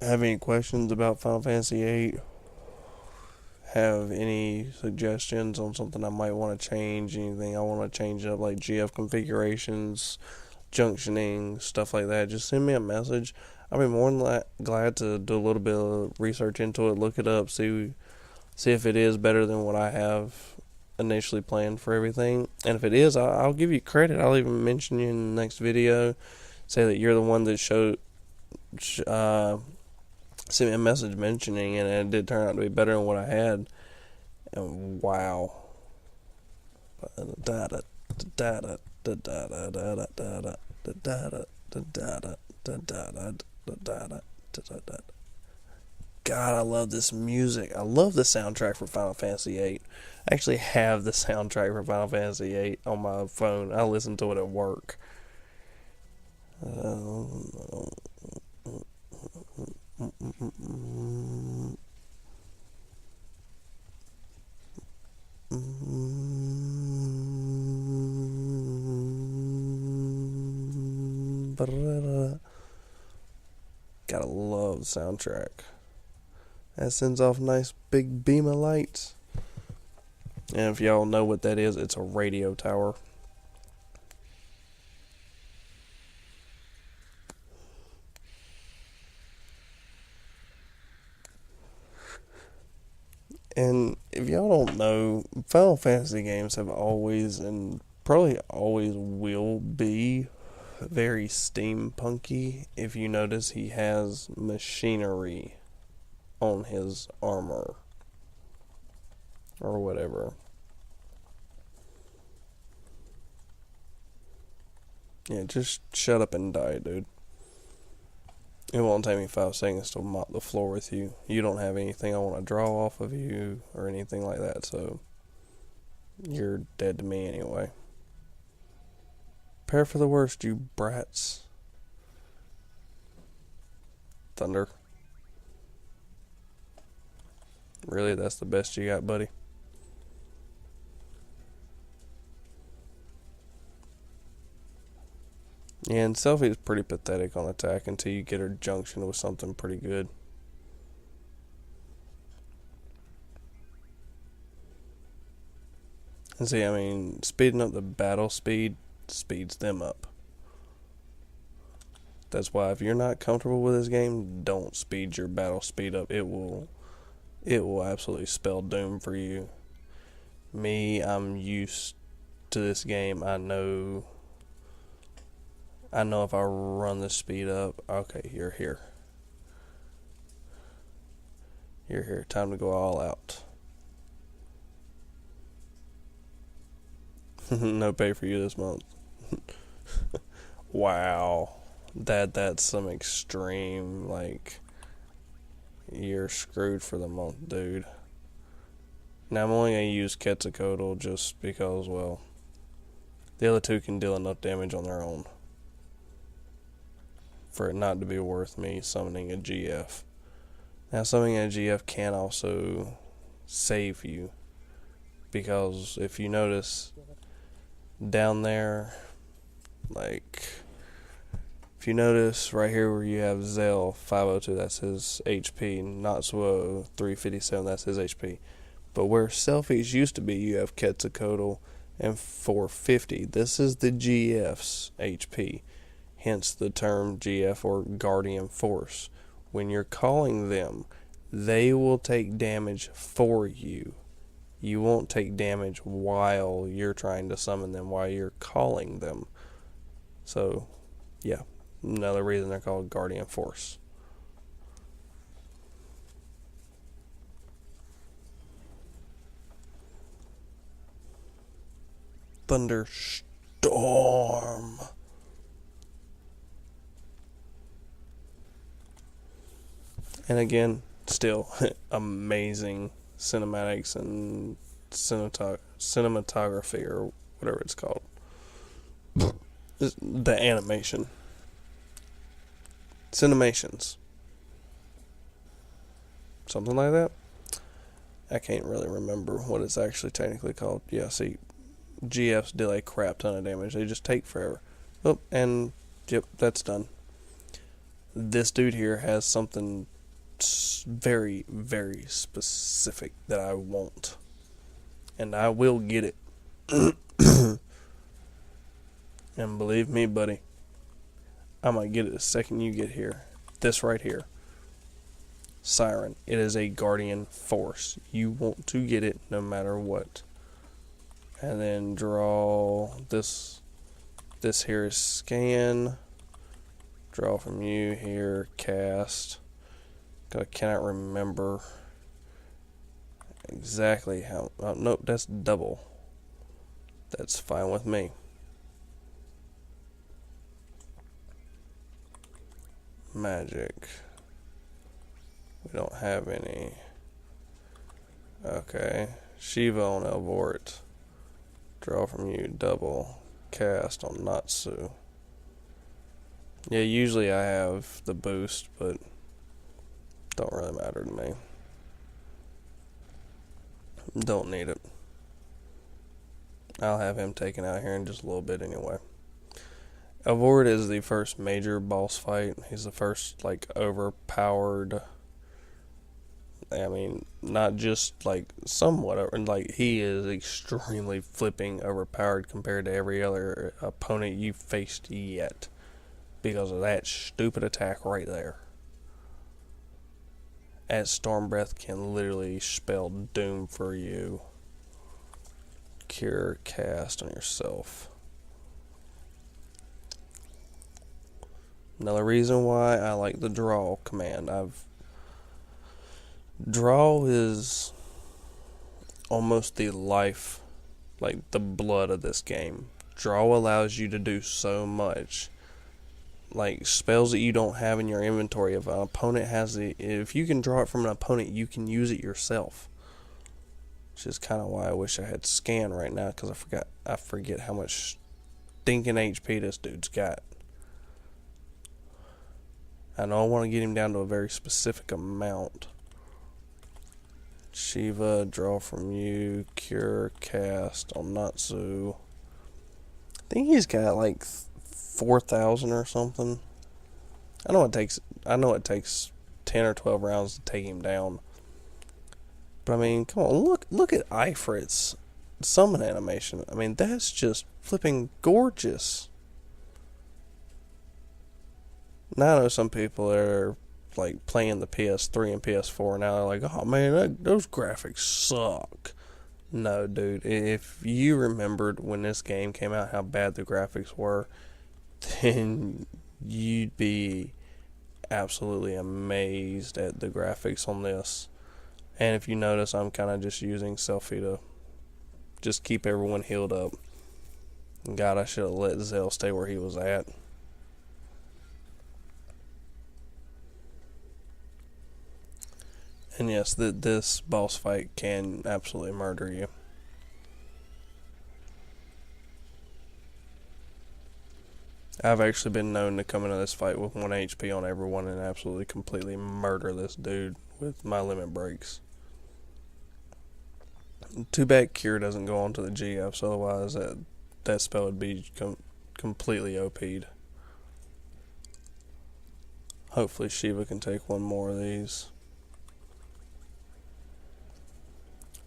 Have any questions about Final Fantasy 8? Have any suggestions on something I might want to change? Anything I want to change up, like GF configurations, junctioning, stuff like that? Just send me a message. I'll be more than glad to do a little bit of research into it, look it up, see if it is better than what I have initially planned for everything. And if it is, I'll give you credit. I'll even mention you in the next video. Say that you're the one that uh, sent me a message mentioning it, and it did turn out to be better than what I had. And wow. God, I love this music. I love the soundtrack for Final Fantasy VIII. I actually have the soundtrack for Final Fantasy VIII on my phone. I listen to it at work. Gotta love the soundtrack. That sends off a nice big beam of lights. And if y'all know what that is, it's a radio tower. And if y'all don't know, Final Fantasy games have always and probably always will be very steampunky. If you notice, he has machinery on his armor or whatever. Yeah, just shut up and die, dude. It won't take me 5 seconds to mop the floor with you. You don't have anything I want to draw off of you or anything like that, so you're dead to me anyway. Prepare for the worst, you brats. Thunder. Really, that's the best you got, buddy? Yeah, and Selfie's pretty pathetic on attack until you get her junction with something pretty good. And see, I mean, speeding up the battle speed speeds them up. That's why if you're not comfortable with this game, don't speed your battle speed up. It will absolutely spell doom for you. Me, I'm used to this game. I know if I run the speed up, okay, you're here. You're here. Time to go all out. No pay for you this month. Wow. That's some extreme, like, you're screwed for the month, dude. Now I'm only gonna use Quetzalcoatl just because, well, the other two can deal enough damage on their own for it not to be worth me summoning a GF. Now summoning a GF can also save you, because if you notice down there, like, if you notice right here where you have Zell 502, that's his HP, Natsuo 357, that's his HP. But where Selfies used to be, you have Quetzalcoatl and 450. This is the GF's HP, hence the term GF or Guardian Force. When you're calling them, they will take damage for you. You won't take damage while you're trying to summon them, while you're calling them. So, yeah, another reason they're called Guardian Force. Thunderstorm. And again, still amazing cinematics and cinematography or whatever it's called. The animation. Cinemations. Something like that. I can't really remember what it's actually technically called. Yeah, see, GFs deal a crap ton of damage. They just take forever. Oh, and yep, that's done. This dude here has something very, very specific that I want. And I will get it. And believe me, buddy, I might get it the second you get here. This right here. Siren. It is a guardian force. You want to get it no matter what. And then draw this. This here is scan. Draw from you here. Cast. I cannot remember exactly how. Oh, nope, that's double. That's fine with me. Magic. We don't have any. Okay. Shiva on Elvoret. Draw from you. Double. Cast on Natsu. Yeah, usually I have the boost, but don't really matter to me. Don't need it. I'll have him taken out here in just a little bit anyway. Elvoret is the first major boss fight. He's the first, like, overpowered. I mean, not just, like, somewhat, like, he is extremely flipping overpowered compared to every other opponent you've faced yet. Because of that stupid attack right there. As Storm Breath can literally spell doom for you. Cure cast on yourself. Another reason why I like the draw command. Draw is almost the life, like the blood of this game. Draw allows you to do so much. Like spells that you don't have in your inventory. If an opponent has if you can draw it from an opponent, you can use it yourself. Which is kind of why I wish I had scan right now, because I forget how much stinking HP this dude's got. I know I want to get him down to a very specific amount. Shiva, draw from you, cure, cast on Natsu. I think he's got like 4,000 or something. I know it takes 10 or 12 rounds to take him down. But I mean, come on, look at Ifrit's summon animation. I mean, that's just flipping gorgeous. Now I know some people are like playing the PS3 and PS4 now. They're like, oh man, those graphics suck. No, dude. If you remembered when this game came out how bad the graphics were, then you'd be absolutely amazed at the graphics on this. And if you notice, I'm kind of just using Selfie to just keep everyone healed up. God, I should have let Zell stay where he was at. And yes, this boss fight can absolutely murder you. I've actually been known to come into this fight with 1 HP on everyone and absolutely completely murder this dude with my limit breaks. Too bad Cure doesn't go on to the GFs, otherwise that spell would be completely OP'd. Hopefully Shiva can take one more of these.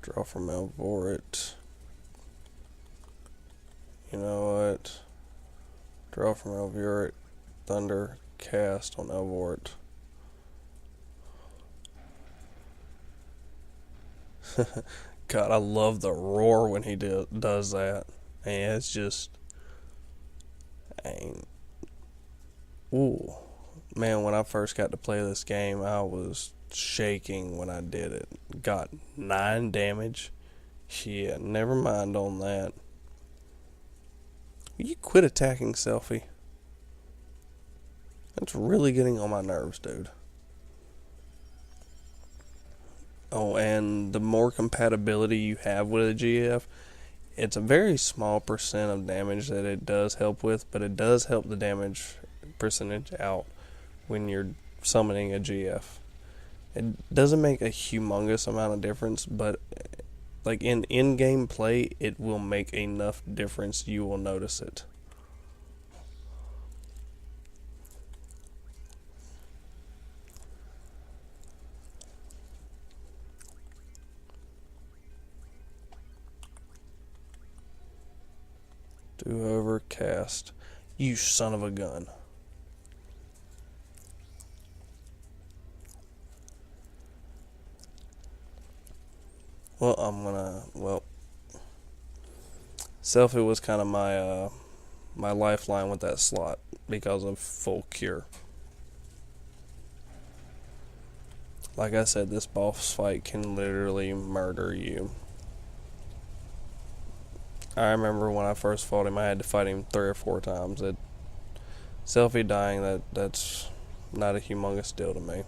Draw from Elvoret. You know what? Draw from Elvoret. Thunder. Cast on Elvoret. God, I love the roar when he does that. And it's just... Ooh. Man, when I first got to play this game, I was shaking when I did it. Got 9 damage. Shit, never mind on that. Will you quit attacking, Selfie? That's really getting on my nerves, dude. Oh, and the more compatibility you have with a GF, it's a very small percent of damage that it does help with, but it does help the damage percentage out when you're summoning a GF. It doesn't make a humongous amount of difference, but like in in-game play, it will make enough difference you will notice it. Do overcast. You son of a gun. Well, Selfie was kind of my lifeline with that slot because of full cure. Like I said, this boss fight can literally murder you. I remember when I first fought him, I had to fight him 3 or 4 times. Selfie dying, that's not a humongous deal to me.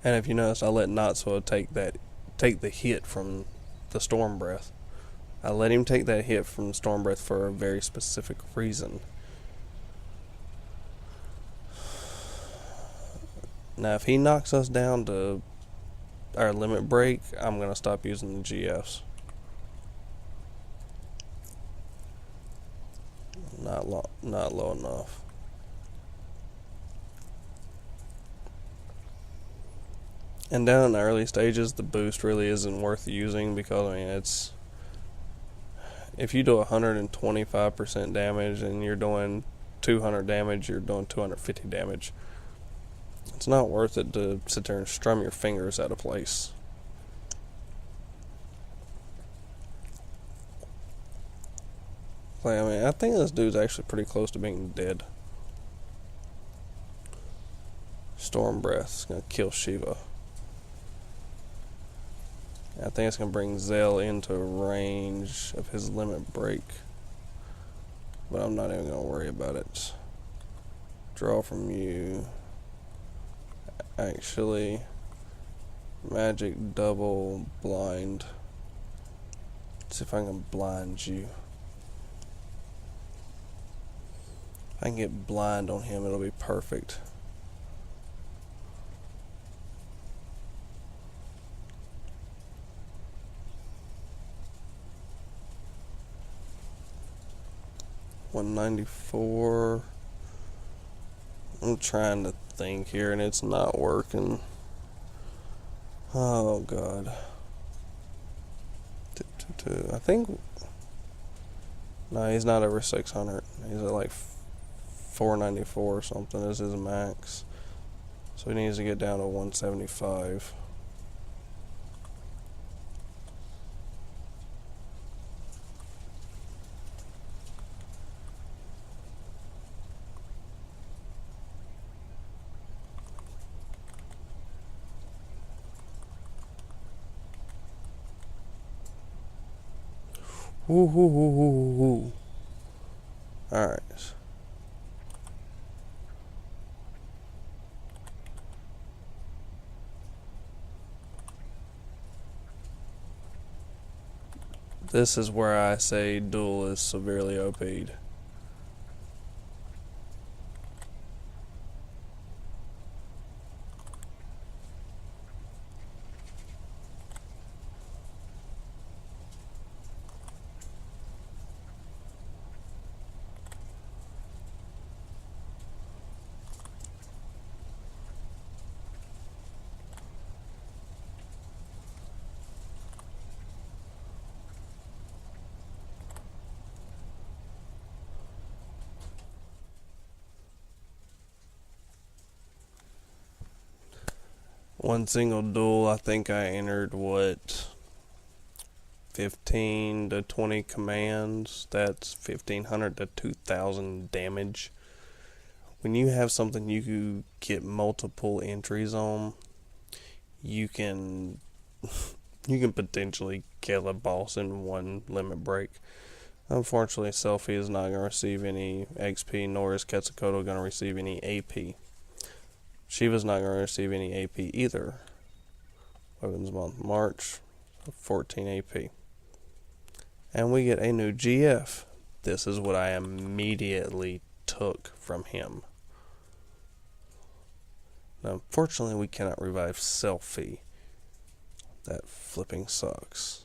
And if you notice, I let Natsuo take the hit from the Storm Breath. I let him take that hit from Storm Breath for a very specific reason. Now, if he knocks us down to our limit break, I'm going to stop using the GFs. Not low enough. And down in the early stages, the boost really isn't worth using because, I mean, it's... If you do 125% damage and you're doing 200 damage, you're doing 250 damage. It's not worth it to sit there and strum your fingers out of place. Like, I mean, I think this dude's actually pretty close to being dead. Storm Breath's gonna kill Shiva. I think it's gonna bring Zell into range of his limit break. But I'm not even gonna worry about it. Draw from you. Actually, magic double blind. Let's see if I can blind you. If I can get blind on him, it'll be perfect. $194. I'm trying to think here and it's not working. Oh god. I think... No, he's not over 600. He's at like 494 or something is his max. So he needs to get down to 175. Woo. Alright. This is where I say Duel is severely OP'd. One single duel, I think I entered, 15 to 20 commands. That's 1500 to 2000 damage. When you have something you get multiple entries on, you can potentially kill a boss in one limit break. Unfortunately, Selfie is not going to receive any XP, nor is Quetzalcoatl going to receive any AP. Shiva's not going to receive any AP either. Weapons month, March, 14 AP. And we get a new GF. This is what I immediately took from him. Now, unfortunately, we cannot revive Selfie. That flipping sucks.